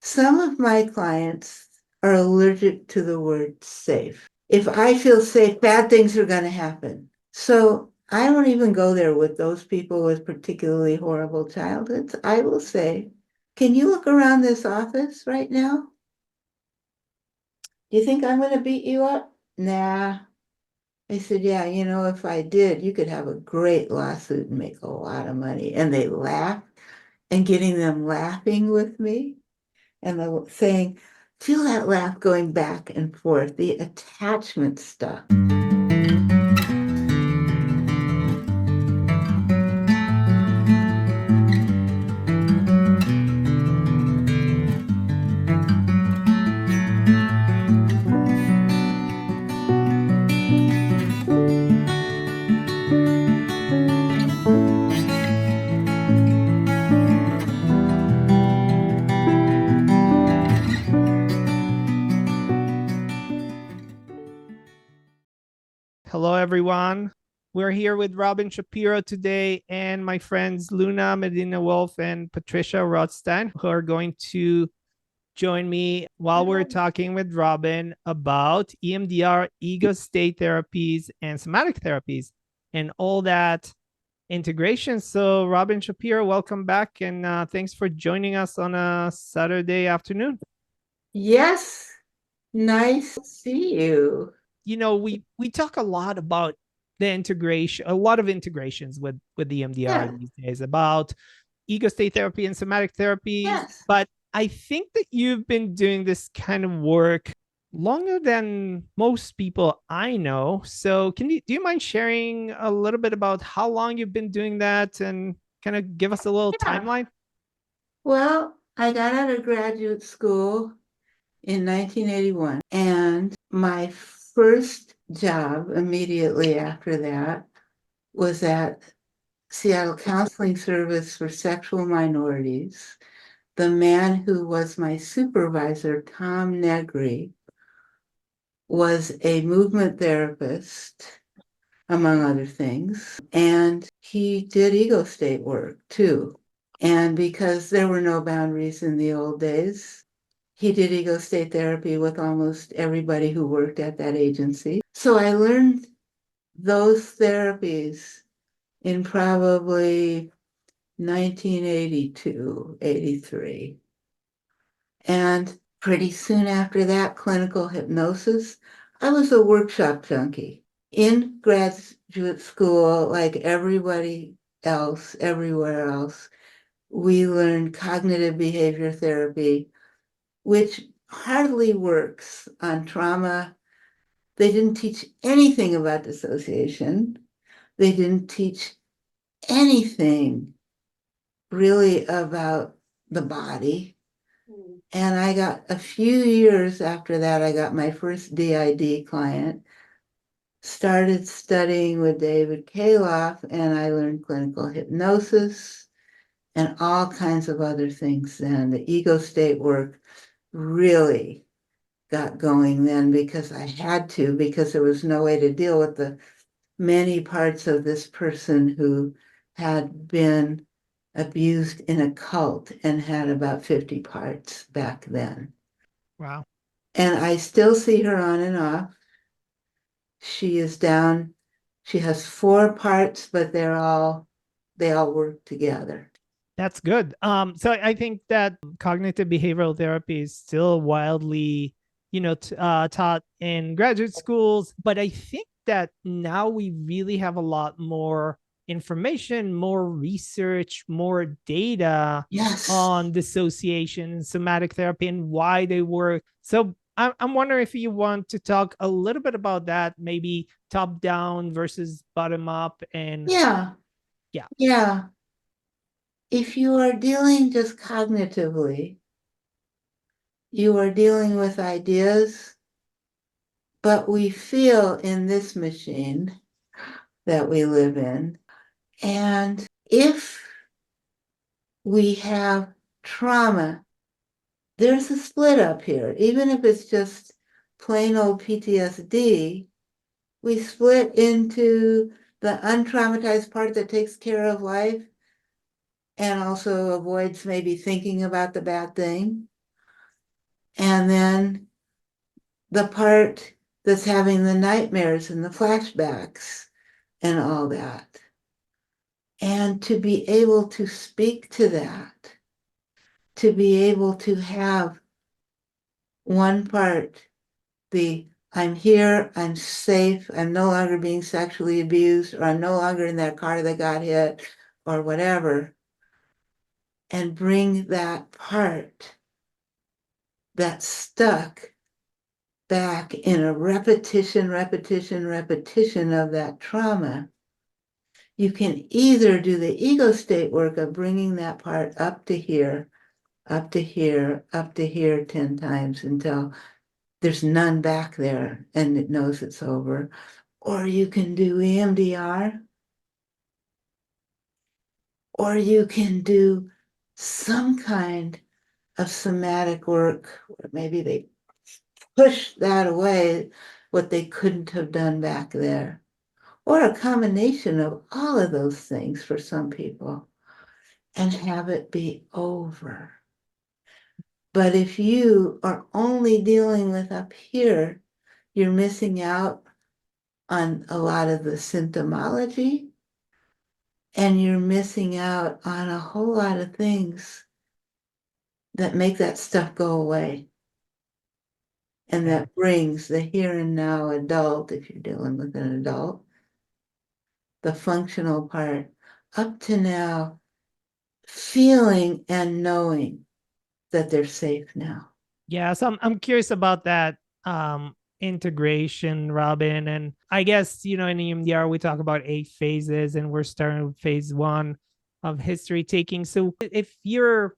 Some of my clients are allergic to the word safe. If I feel safe, bad things are going to happen. So I don't even go there with those people with particularly horrible childhoods. I will say, can you look around this office right now? Do you think I'm going to beat you up? Nah. I said, yeah, if I did, you could have a great lawsuit and make a lot of money. And they laugh, and getting them laughing with me and saying, feel that laugh going back and forth, the attachment stuff. Hello, everyone. We're here with Robin Shapiro today and my friends Luna Medina-Wolf and Patricia Rothstein, who are going to join me while we're talking with Robin about EMDR, ego state therapies, and somatic therapies, and all that integration. So, Robin Shapiro, welcome back, and thanks for joining us on a Saturday afternoon. Yes, nice to see you. We talk a lot about the integration, a lot of integrations with the EMDR these days, about ego state therapy and somatic therapies. Yes. But I think that you've been doing this kind of work longer than most people I know. So do you mind sharing a little bit about how long you've been doing that and kind of give us a little timeline? Well, I got out of graduate school in 1981, and my first job immediately after that was at Seattle Counseling Service for Sexual Minorities. The man who was my supervisor, Tom Negri, was a movement therapist, among other things, and he did ego state work too. And because there were no boundaries in the old days, he did ego state therapy with almost everybody who worked at that agency. So I learned those therapies in probably 1982, 83. And pretty soon after that, clinical hypnosis. I was a workshop junkie. In graduate school, like everybody else, everywhere else, we learned cognitive behavior therapy, which hardly works on trauma. They didn't teach anything about dissociation. They didn't teach anything really about the body. And I got a few years after that, I got my first DID client, started studying with David Kaloff, and I learned clinical hypnosis and all kinds of other things then. The ego state work really got going then because I had to, because there was no way to deal with the many parts of this person who had been abused in a cult and had about 50 parts back then. Wow. And I still see her on and off. She is down, she has 4 parts, but they all work together. That's good. So I think that cognitive behavioral therapy is still wildly, taught in graduate schools, but I think that now we really have a lot more information, more research, more data on dissociation and somatic therapy and why they work. So I'm wondering if you want to talk a little bit about that, maybe top down versus bottom up. And yeah. If you are dealing just cognitively, you are dealing with ideas, but we feel in this machine that we live in. And if we have trauma, there's a split up here. Even if it's just plain old PTSD, we split into the untraumatized part that takes care of life and also avoids maybe thinking about the bad thing. And then the part that's having the nightmares and the flashbacks and all that. And to be able to speak to that, to be able to have one part, the I'm here, I'm safe, I'm no longer being sexually abused, or I'm no longer in that car that got hit, or whatever, and bring that part that's stuck back in a repetition of that trauma. You can either do the ego state work of bringing that part up to here, up to here, up to here 10 times until there's none back there and it knows it's over. Or you can do EMDR, or you can do some kind of somatic work where maybe they push that away, what they couldn't have done back there. Or a combination of all of those things for some people and have it be over. But if you are only dealing with up here, you're missing out on a lot of the symptomology and you're missing out on a whole lot of things that make that stuff go away. And that brings the here and now adult, if you're dealing with an adult, the functional part, up to now, feeling and knowing that they're safe now. Yeah, so I'm curious about that integration, Robin. And I guess, in EMDR, we talk about 8 phases, and we're starting with phase 1 of history taking. So if you're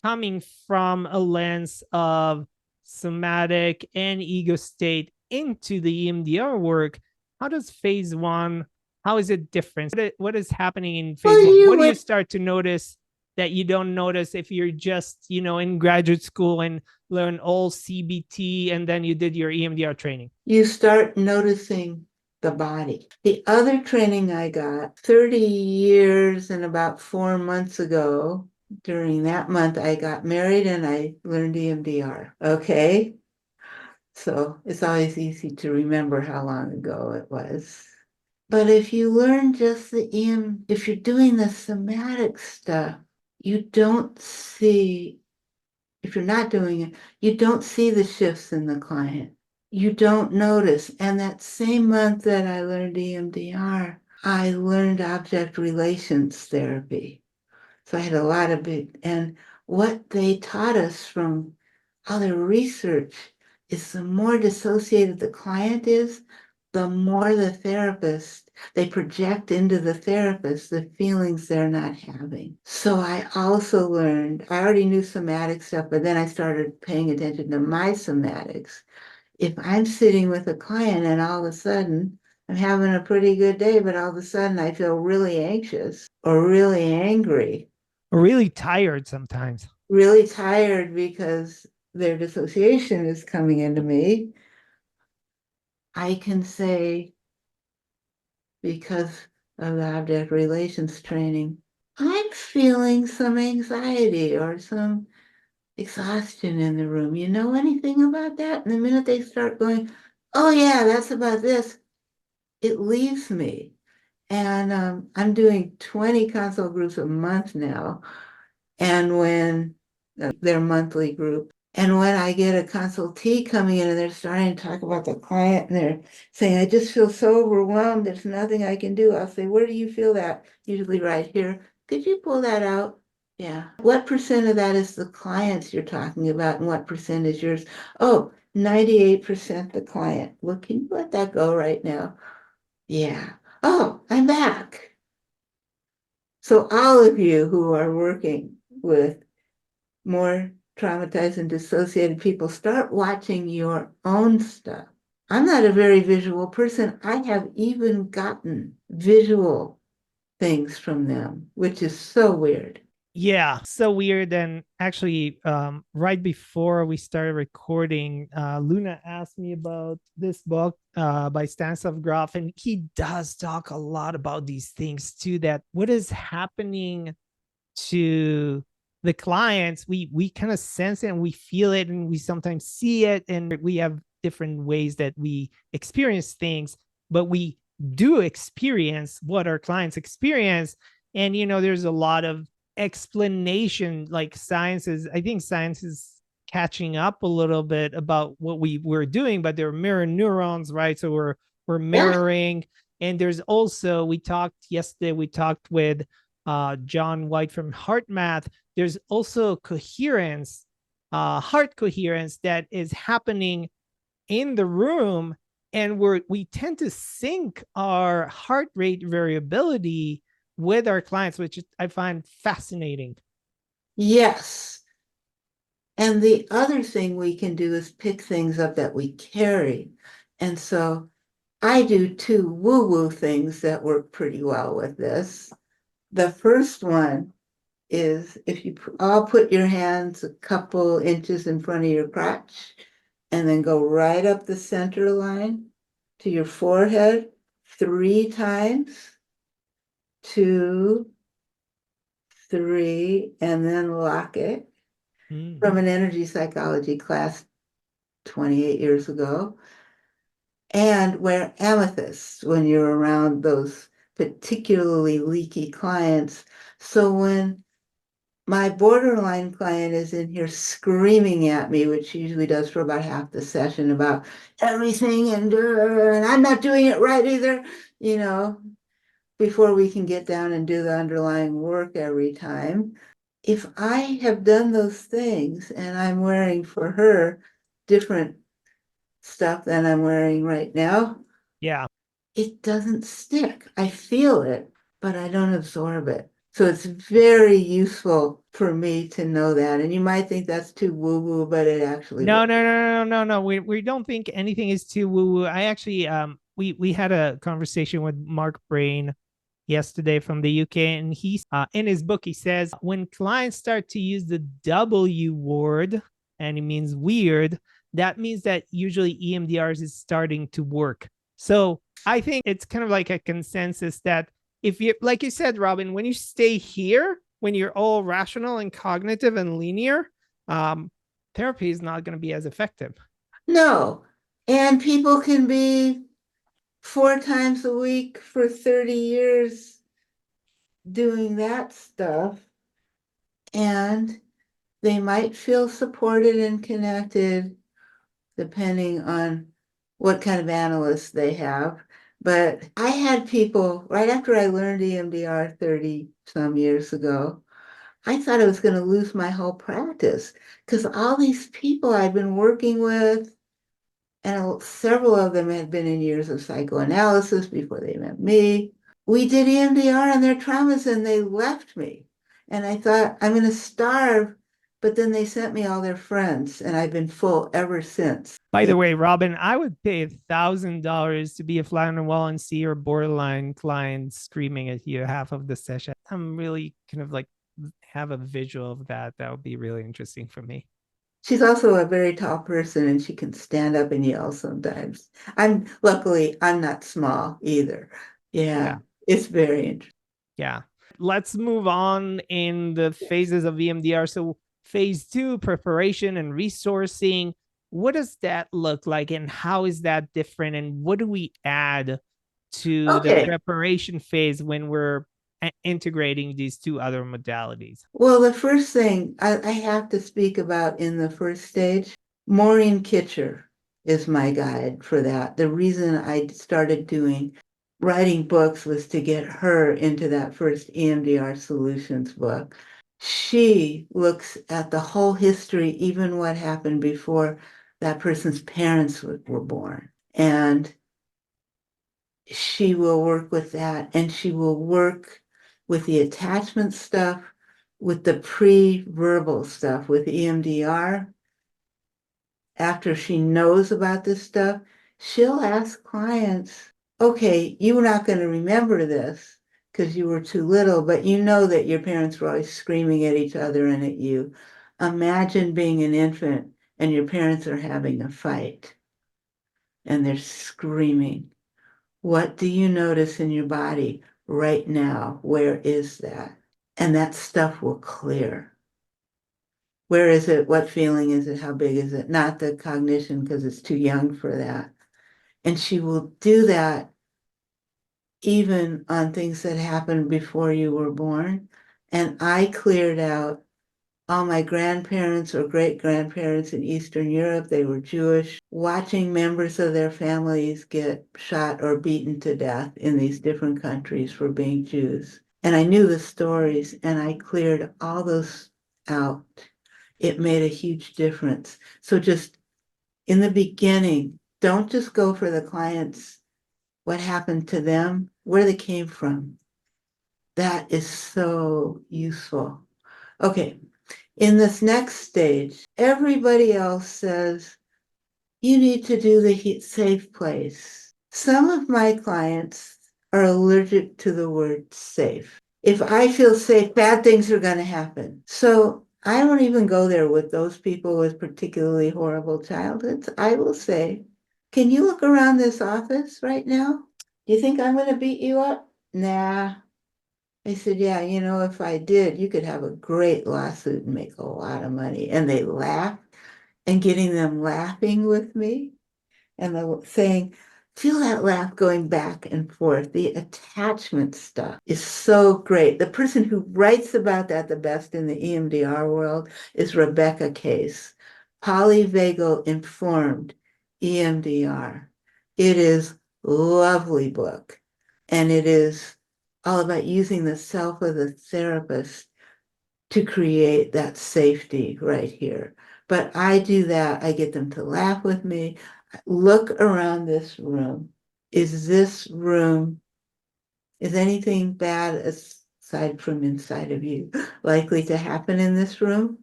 coming from a lens of somatic and ego state into the EMDR work, how does phase 1, how is it different? What is happening in phase 1? What do you start to notice that you don't notice if you're just, in graduate school and learn all CBT and then you did your EMDR training? You start noticing the body. The other training I got 30 years and about 4 months ago, during that month, I got married and I learned EMDR. Okay. So it's always easy to remember how long ago it was. But if you learn just if you're doing the somatic stuff, you don't see, if you're not doing it, you don't see the shifts in the client. You don't notice. And that same month that I learned EMDR, I learned object relations therapy. So I had a lot of and what they taught us from other research is the more dissociated the client is, the more the therapist, they project into the therapist the feelings they're not having. So I also learned, I already knew somatic stuff, but then I started paying attention to my somatics. If I'm sitting with a client and all of a sudden I'm having a pretty good day, but all of a sudden I feel really anxious or really angry, Or really tired sometimes. really tired because their dissociation is coming into me, I can say, because of the object relations training, I'm feeling some anxiety or some exhaustion in the room. You know anything about that? And the minute they start going, oh yeah, that's about this, it leaves me. And I'm doing 20 consult groups a month now. And when their monthly group, and when I get a consultee coming in and they're starting to talk about the client and they're saying, I just feel so overwhelmed, there's nothing I can do. I'll say, where do you feel that? Usually right here. Could you pull that out? Yeah. What percent of that is the clients you're talking about and what percent is yours? Oh, 98% the client. Well, can you let that go right now? Yeah. Oh, I'm back. So all of you who are working with more traumatized and dissociated people, start watching your own stuff. I'm not a very visual person. I have even gotten visual things from them, which is so weird. Yeah, so weird. And actually, right before we started recording, Luna asked me about this book by Stanislav Grof, and he does talk a lot about these things too, that what is happening to the clients, we kind of sense it and we feel it and we sometimes see it, and we have different ways that we experience things, but we do experience what our clients experience. And there's a lot of explanation, like I think science is catching up a little bit about what we were doing, but they're mirror neurons, right? So we're Yeah. mirroring. And there's also, we talked yesterday, we talked with John White from Heart Math. There's also coherence, heart coherence, that is happening in the room, and we tend to sync our heart rate variability with our clients, which I find fascinating. Yes. And the other thing we can do is pick things up that we carry. And so I do two woo-woo things that work pretty well with this. The first one is if you all put your hands a couple inches in front of your crotch and then go right up the center line to your forehead 3 times, 2, 3, and then lock it. From an energy psychology class 28 years ago. And wear amethyst when you're around those particularly leaky clients. So when my borderline client is in here screaming at me, which she usually does for about half the session about everything and I'm not doing it right either, before we can get down and do the underlying work every time. If I have done those things and I'm wearing for her different stuff than I'm wearing right now, Yeah. it doesn't stick. I feel it, but I don't absorb it. So it's very useful for me to know that. And you might think that's too woo-woo, but it actually No, works. no, no, no, no, no. We don't think anything is too woo woo. I actually we had a conversation with Mark Brain yesterday from the UK, and he's in his book he says when clients start to use the W word, and it means weird, that means that usually EMDRs is starting to work. So I think it's kind of like a consensus that if you, like you said, Robin, when you stay here, when you're all rational and cognitive and linear, um, therapy is not going to be as effective. No. And people can be 4 times a week for 30 years doing that stuff, and they might feel supported and connected depending on what kind of analyst they have. But I had people right after I learned EMDR 30 some years ago, I thought I was going to lose my whole practice because all these people I'd been working with, and several of them had been in years of psychoanalysis before they met me. We did EMDR on their traumas and they left me. And I thought, I'm going to starve. But then they sent me all their friends, and I've been full ever since. By the way, Robin, I would pay $1,000 to be a fly on the wall and see your borderline client screaming at you half of the session. I'm really kind of like have a visual of that. That would be really interesting for me. She's also a very tall person and she can stand up and yell sometimes. Luckily, I'm not small either. Yeah. Yeah, it's very interesting. Yeah. Let's move on in the phases of EMDR. So, phase 2, preparation and resourcing. What does that look like, and how is that different? And what do we add to the Okay. preparation phase when we're integrating these two other modalities? Well, the first thing I have to speak about in the first stage, Maureen Kitcher is my guide for that. The reason I started writing books was to get her into that first EMDR solutions book. She looks at the whole history, even what happened before that person's parents were born. And she will work with that, and she will work with the attachment stuff, with the pre-verbal stuff, with EMDR. After she knows about this stuff, she'll ask clients, okay, you're not going to remember this because you were too little, but you know that your parents were always screaming at each other and at you. Imagine being an infant and your parents are having a fight and they're screaming. What do you notice in your body right now? Where is that? And that stuff will clear. Where is it? What feeling is it? How big is it? Not the cognition because it's too young for that. And she will do that even on things that happened before you were born. And I cleared out all my grandparents or great-grandparents in Eastern Europe. They were Jewish, watching members of their families get shot or beaten to death in these different countries for being Jews. And I knew the stories and I cleared all those out. It made a huge difference. So just in the beginning, don't just go for the clients, what happened to them, where they came from. That is so useful. Okay, in this next stage, everybody else says, you need to do the safe place. Some of my clients are allergic to the word safe. If I feel safe, bad things are going to happen. So I don't even go there with those people with particularly horrible childhoods. I will say, can you look around this office right now? Do you think I'm going to beat you up? Nah. I said, yeah, if I did, you could have a great lawsuit and make a lot of money. And they laughed, and getting them laughing with me and saying, feel that laugh going back and forth. The attachment stuff is so great. The person who writes about that the best in the EMDR world is Rebecca Case, Polyvagal Informed EMDR. It is a lovely book, and it is all about using the self of the therapist to create that safety right here. But I do that. I get them to laugh with me. Look around this room. Is this room, is anything bad aside from inside of you likely to happen in this room?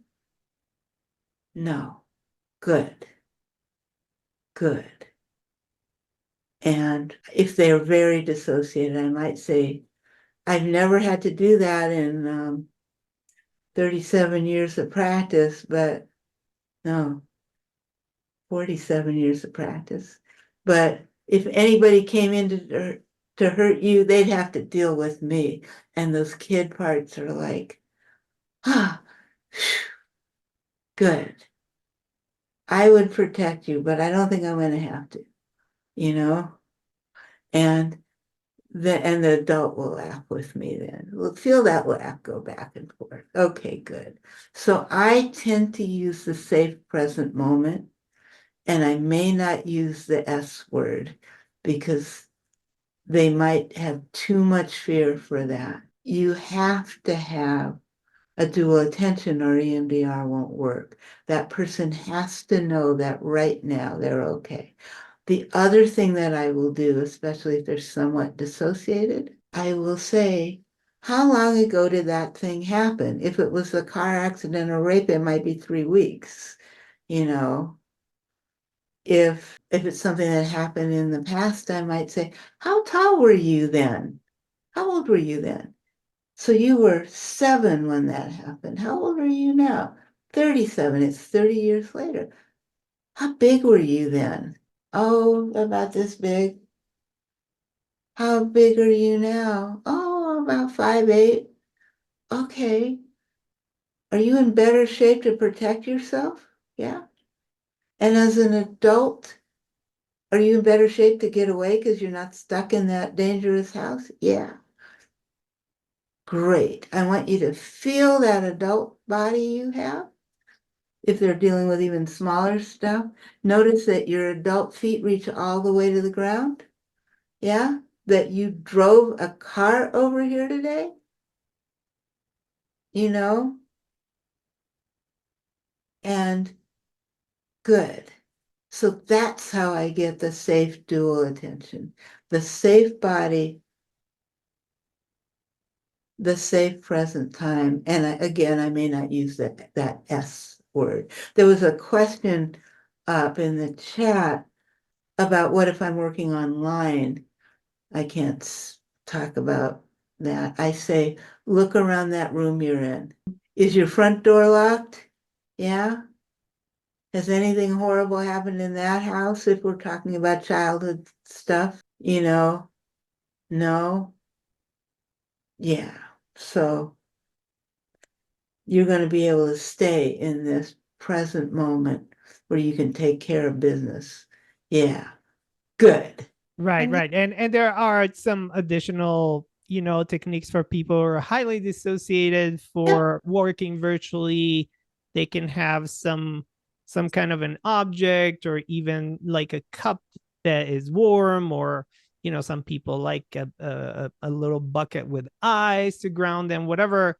No. Good. Good. And if they're very dissociated, I might say, I've never had to do that in 37 years of practice, but no, 47 years of practice. But if anybody came in to hurt you, they'd have to deal with me. And those kid parts are like, ah, good. I would protect you, but I don't think I'm going to have to, you know? And the adult will laugh with me then. We'll feel that laugh go back and forth. Okay, good. So I tend to use the safe present moment, and I may not use the S word because they might have too much fear for that. You have to have a dual attention or EMDR won't work. That person has to know that right now they're okay. The other thing that I will do, especially if they're somewhat dissociated, I will say, how long ago did that thing happen? If it was a car accident or rape, it might be 3 weeks, you know. If it's something that happened in the past, I might say, how tall were you then? How old were you then? So you were 7 when that happened. How old are you now? 37. It's 30 years later. How big were you then? Oh, about this big. How big are you now? Oh, about 5'8". Okay. Are you in better shape to protect yourself? Yeah. And as an adult, are you in better shape to get away because you're not stuck in that dangerous house? Yeah. Great. I want you to feel that adult body you have. If they're dealing with even smaller stuff, notice that your adult feet reach all the way to the ground. Yeah. That you drove a car over here today, you know, and good. So that's how I get the safe dual attention, the safe body, the safe present time. And again, I may not use that S word. There was a question up in the chat about what if I'm working online. I can't talk about that. I say, look around that room you're in. Is your front door locked? Yeah. Has anything horrible happened in that house if we're talking about childhood stuff? No? Yeah. So you're going to be able to stay in this present moment where you can take care of business. Yeah, good. Right, right. And there are some additional, techniques for people who are highly dissociated Yep. for working virtually. They can have some kind of an object or even like a cup that is warm, or some people like a little bucket with ice to ground them, whatever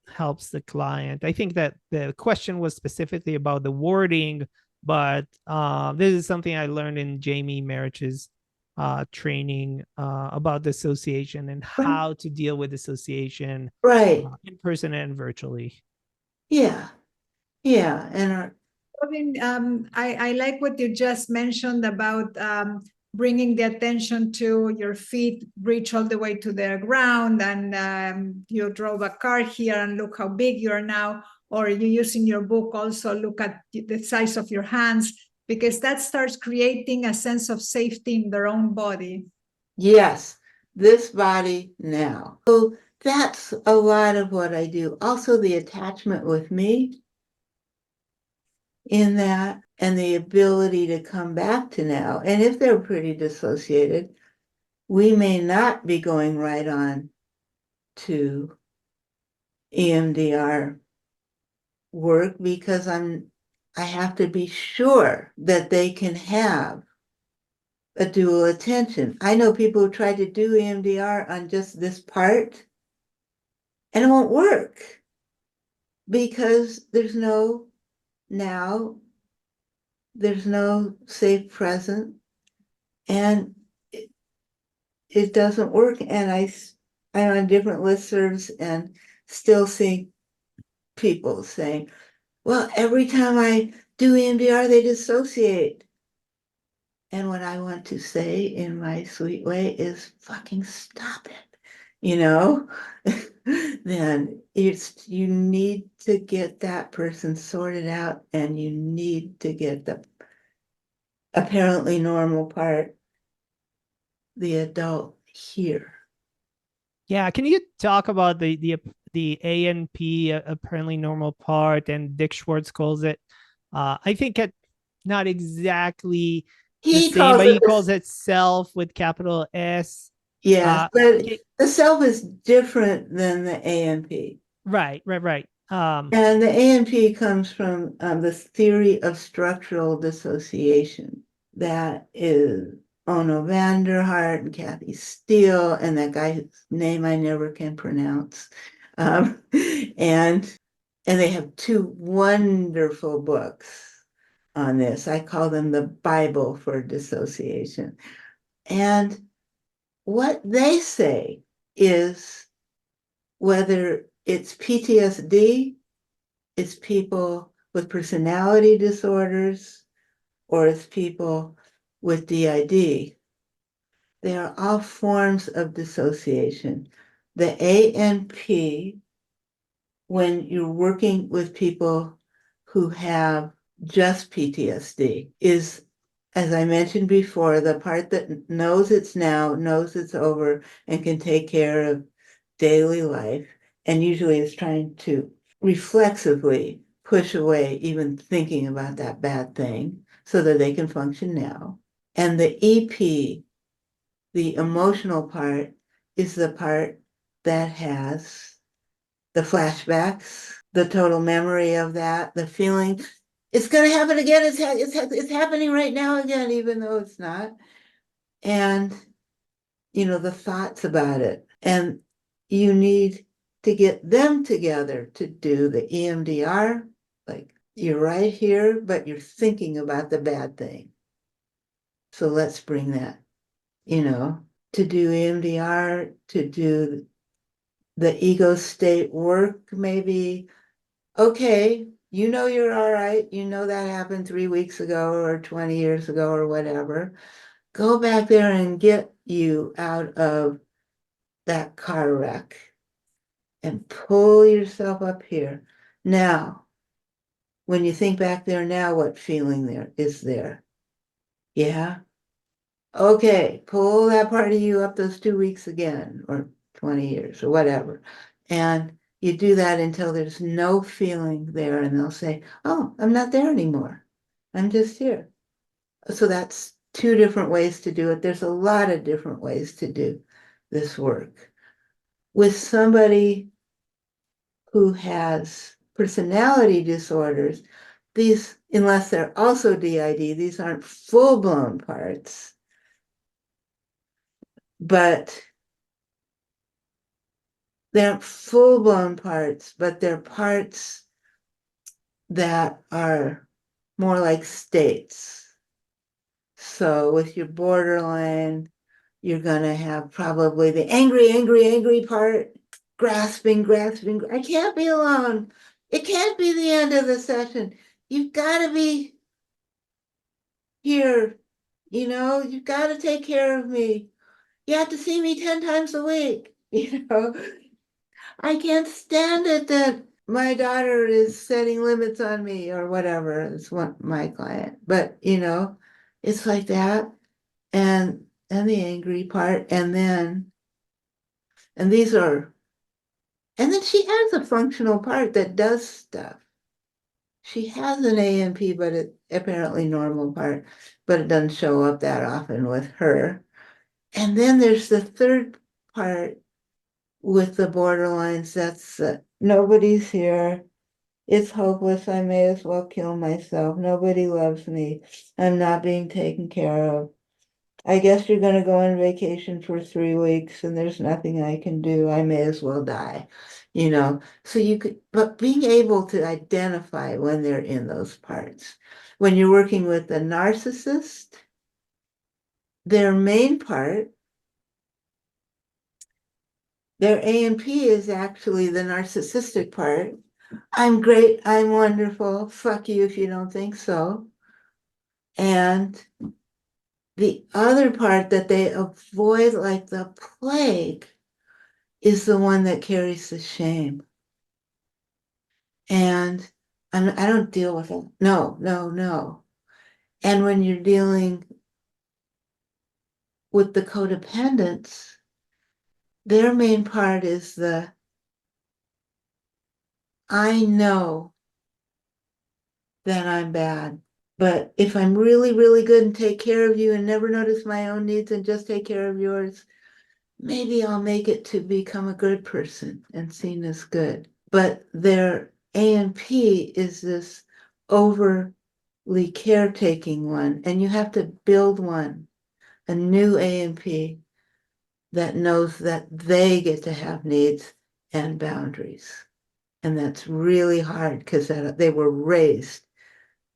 helps the client. I think that the question was specifically about the wording, but this is something I learned in Jamie Marich's training about dissociation and Right. how to deal with dissociation Right. in person and virtually. Yeah. Yeah. And Robin, I like what you just mentioned about bringing the attention to your feet, reach all the way to the ground, and you drove a car here and look how big you are now, or you use in your book also look at the size of your hands, because that starts creating a sense of safety in their own body. yes, this body now. So that's a lot of what I do. Also, the attachment with me in that, and the ability to come back to now. And if they're pretty dissociated, we may not be going right on to EMDR work because I have to be sure that they can have a dual attention. I know people who try to do EMDR on just this part and it won't work because there's no safe present, and it doesn't work. And I'm on different listservs and still see people saying, well, every time I do EMDR, they dissociate. And what I want to say in my sweet way is fucking stop it, then you need to get that person sorted out, and you need to get the apparently normal part, the adult, here. Yeah, can you talk about the ANP, apparently normal part, and Dick Schwartz calls it, I think it not exactly the He same, calls but it he calls it self with capital S. yes, but Okay, the self is different than the ANP. right, right, right. And the ANP comes from the theory of structural dissociation. That is Ono Vanderhart and Kathy Steele and that guy whose name I never can pronounce. Um, and they have two wonderful books on this. I call them the Bible for dissociation. And what they say is whether it's PTSD, it's people with personality disorders, or it's people with DID. They are all forms of dissociation. The ANP, when you're working with people who have just PTSD, is, as I mentioned before, the part that knows it's now, knows it's over, and can take care of daily life, and usually is trying to reflexively push away even thinking about that bad thing so that they can function now. And the EP, the emotional part, is the part that has the flashbacks, the total memory of that, the feeling it's going to happen again. It's happening right now again, even though it's not. And, the thoughts about it. And you need to get them together to do the EMDR. Like you're right here, but you're thinking about the bad thing. So let's bring that, to do EMDR, to do the ego state work, maybe. Okay, you're all right. You know that happened 3 weeks ago or 20 years ago or whatever. Go back there and get you out of that car wreck and pull yourself up here. Now, when you think back there now, what feeling there is there? Yeah? Okay, pull that part of you up those 2 weeks again, or 20 years, or whatever. And You do that until there's no feeling there, and they'll say, oh, I'm not there anymore. I'm just here. So that's two different ways to do it. There's a lot of different ways to do this work. With somebody who has personality disorders, these, unless they're also DID, these aren't full-blown parts, but they're full-blown parts, but they're parts that are more like states. So with your borderline, you're going to have probably the angry, angry, angry part, grasping, grasping. I can't be alone. It can't be the end of the session. You've got to be here. You've got to take care of me. You have to see me 10 times a week. I can't stand it that my daughter is setting limits on me or whatever. It's my client. But, it's like that. And the angry part. And then she has a functional part that does stuff. She has an AMP, but it's apparently normal part, but it doesn't show up that often with her. And then there's the third part with the borderlines. That's nobody's here. It's hopeless. I may as well kill myself. Nobody loves me. I'm not being taken care of. I guess you're going to go on vacation for 3 weeks and there's nothing I can do. I may as well die. So but being able to identify when they're in those parts. When you're working with a narcissist, their main part, their AMP is actually the narcissistic part. I'm great. I'm wonderful. Fuck you if you don't think so. And the other part that they avoid like the plague is the one that carries the shame. And I don't deal with it. No, no, no. And when you're dealing with the codependents, their main part is I know that I'm bad. But if I'm really, really good and take care of you and never notice my own needs and just take care of yours, maybe I'll make it to become a good person and seen as good. But their ANP is this overly caretaking one, and you have to build a new ANP that knows that they get to have needs and boundaries. And that's really hard because they were raised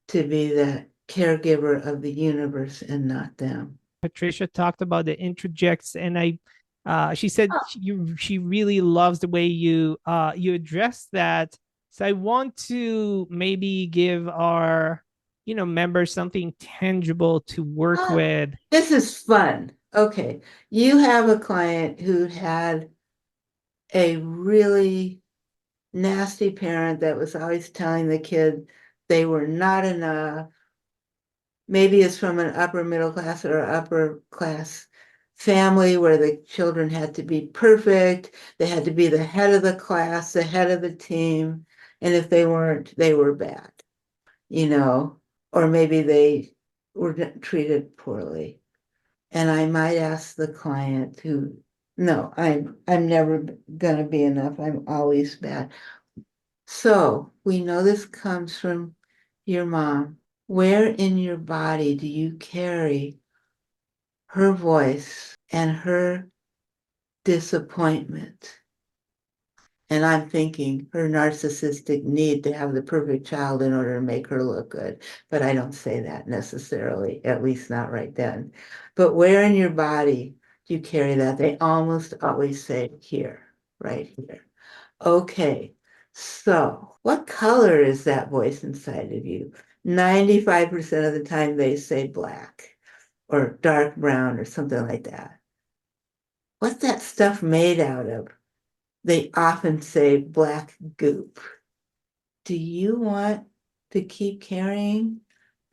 to be the caregiver of the universe and not them. Patricia talked about the Introjects, and she said she really loves the way you address that. So I want to maybe give our members something tangible to work with. This is fun. Okay, you have a client who had a really nasty parent that was always telling the kid they were not enough. Maybe it's from an upper middle class or upper class family where the children had to be perfect. They had to be the head of the class, the head of the team. And if they weren't, they were bad, or maybe they were treated poorly. And I might ask the client no, I'm never going to be enough. I'm always bad. So we know this comes from your mom. Where in your body do you carry her voice and her disappointment? And I'm thinking her narcissistic need to have the perfect child in order to make her look good. But I don't say that necessarily, at least not right then. But where in your body do you carry that? They almost always say here, right here. Okay, so what color is that voice inside of you? 95% of the time they say black or dark brown or something like that. What's that stuff made out of? They often say black goop. Do you want to keep carrying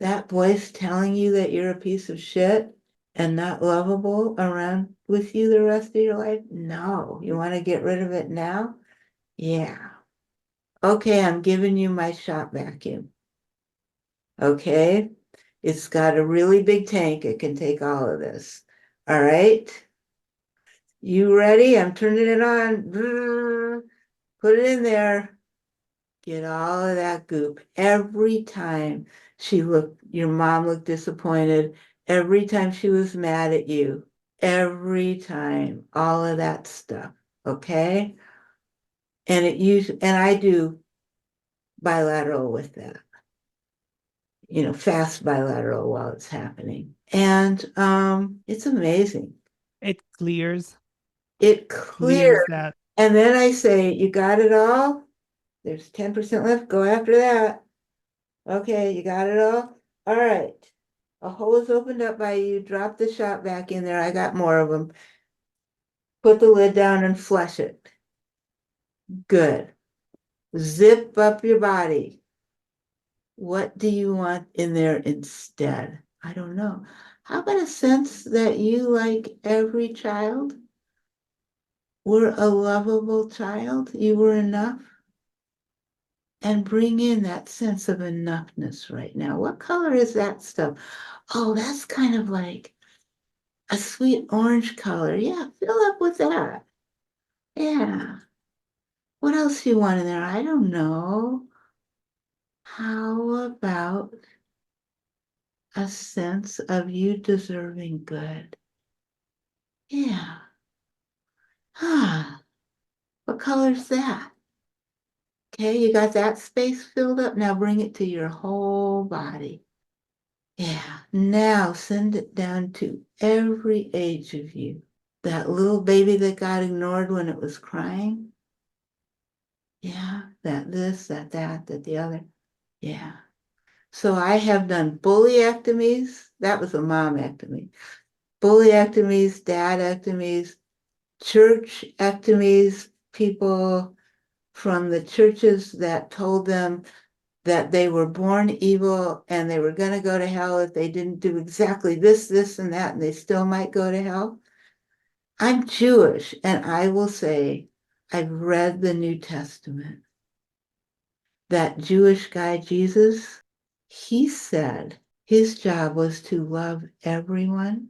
that voice telling you that you're a piece of shit and not lovable around with you the rest of your life? No. You want to get rid of it now? Yeah. Okay, I'm giving you my shop vacuum. Okay. It's got a really big tank. It can take all of this. All right. You ready? I'm turning it on. Brrr. Put it in there. Get all of that goop. Every time your mom looked disappointed. Every time she was mad at you. Every time. All of that stuff. Okay. And I do bilateral with that. Fast bilateral while it's happening. And it's amazing. It clears It clears. that. And then I say, you got it all? There's 10% left. Go after that. Okay, you got it all? All right. A hole is opened up by you. Drop the shot back in there. I got more of them. Put the lid down and flush it. Good. Zip up your body. What do you want in there instead? I don't know. How about a sense that you, like every child, were a lovable child? You were enough? And bring in that sense of enoughness right now. What color is that stuff? Oh, that's kind of like a sweet orange color. Yeah, fill up with that. Yeah. What else do you want in there? I don't know. How about a sense of you deserving good? Yeah. Ah, what color's that? Okay, you got that space filled up. Now bring it to your whole body. Yeah, now send it down to every age of you. That little baby that got ignored when it was crying. Yeah, that this, that, that the other. Yeah. So I have done bullyectomies. That was a momectomy. Bullyectomies, dadectomies, churchectomies, people from the churches that told them that they were born evil and they were going to go to hell if they didn't do exactly this, this, and that, and they still might go to hell. I'm Jewish, and I will say I've read the New Testament. That Jewish guy, Jesus, he said his job was to love everyone,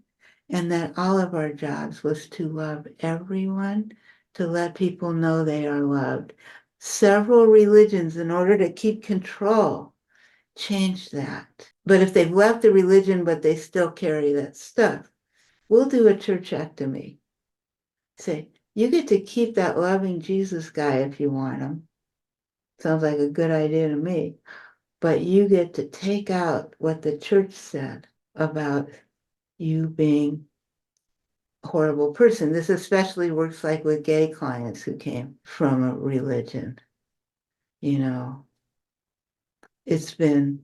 and that all of our jobs was to love everyone, to let people know they are loved. Several religions, in order to keep control, change that. But if they've left the religion, but they still carry that stuff, we'll do a churchectomy. Say, you get to keep that loving Jesus guy if you want him. Sounds like a good idea to me. But you get to take out what the church said about you being a horrible person. This especially works like with gay clients who came from a religion. It's been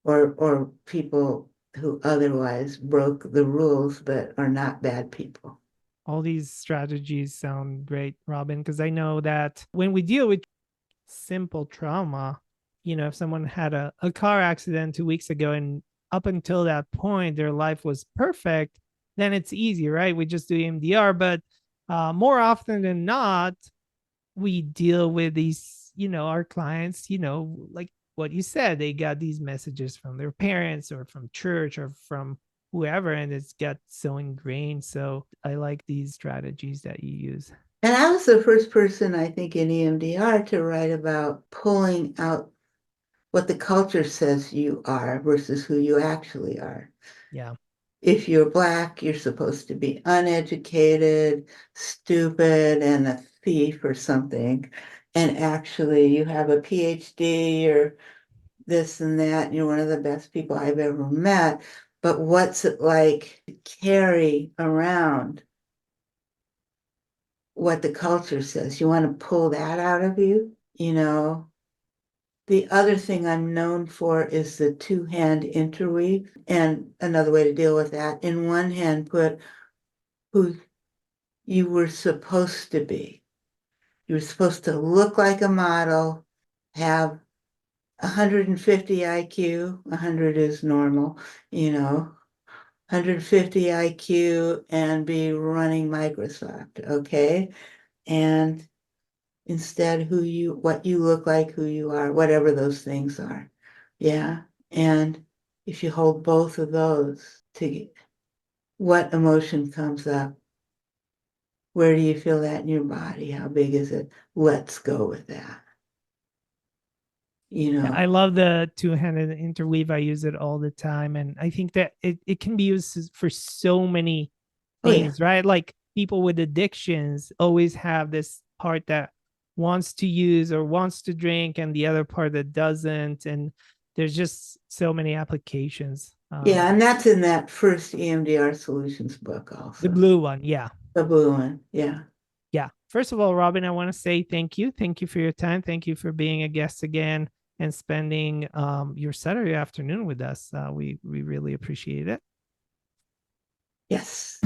or people who otherwise broke the rules but are not bad people. All these strategies sound great, Robin, because I know that when we deal with simple trauma, if someone had a car accident 2 weeks ago and up until that point their life was perfect, then it's easy, right? We just do EMDR. But more often than not, we deal with these, our clients, like what you said, they got these messages from their parents or from church or from whoever, and it's got so ingrained. So I like these strategies that you use. And I was the first person, I think, in EMDR to write about pulling out what the culture says you are versus who you actually are. Yeah. If you're Black, you're supposed to be uneducated, stupid, and a thief or something. And actually, you have a PhD or this and that, and you're one of the best people I've ever met. But what's it like to carry around what the culture says? You want to pull that out of you, The other thing I'm known for is the two-hand interweave. And another way to deal with that, in one hand, put who you were supposed to be. You were supposed to look like a model, have 150 IQ, 100 is normal, 150 IQ and be running Microsoft, okay? And instead what you look like, who you are, whatever those things are. Yeah. And if you hold both of those to what emotion comes up, where do you feel that in your body? How big is it? Let's go with that. You Yeah, know, I love the two-handed interweave. I use it all the time. And I think that it can be used for so many oh yeah, things, right? Like people with addictions always have this part that wants to use or wants to drink and the other part that doesn't. And there's just so many applications. yeah, and that's in that first EMDR solutions book The also. blue one, yeah. The blue one, yeah. Yeah. First of all, Robin, I want to say thank you. Thank you for your time. Thank you for being a guest again and spending your Saturday afternoon with us. We really appreciate it. Yes.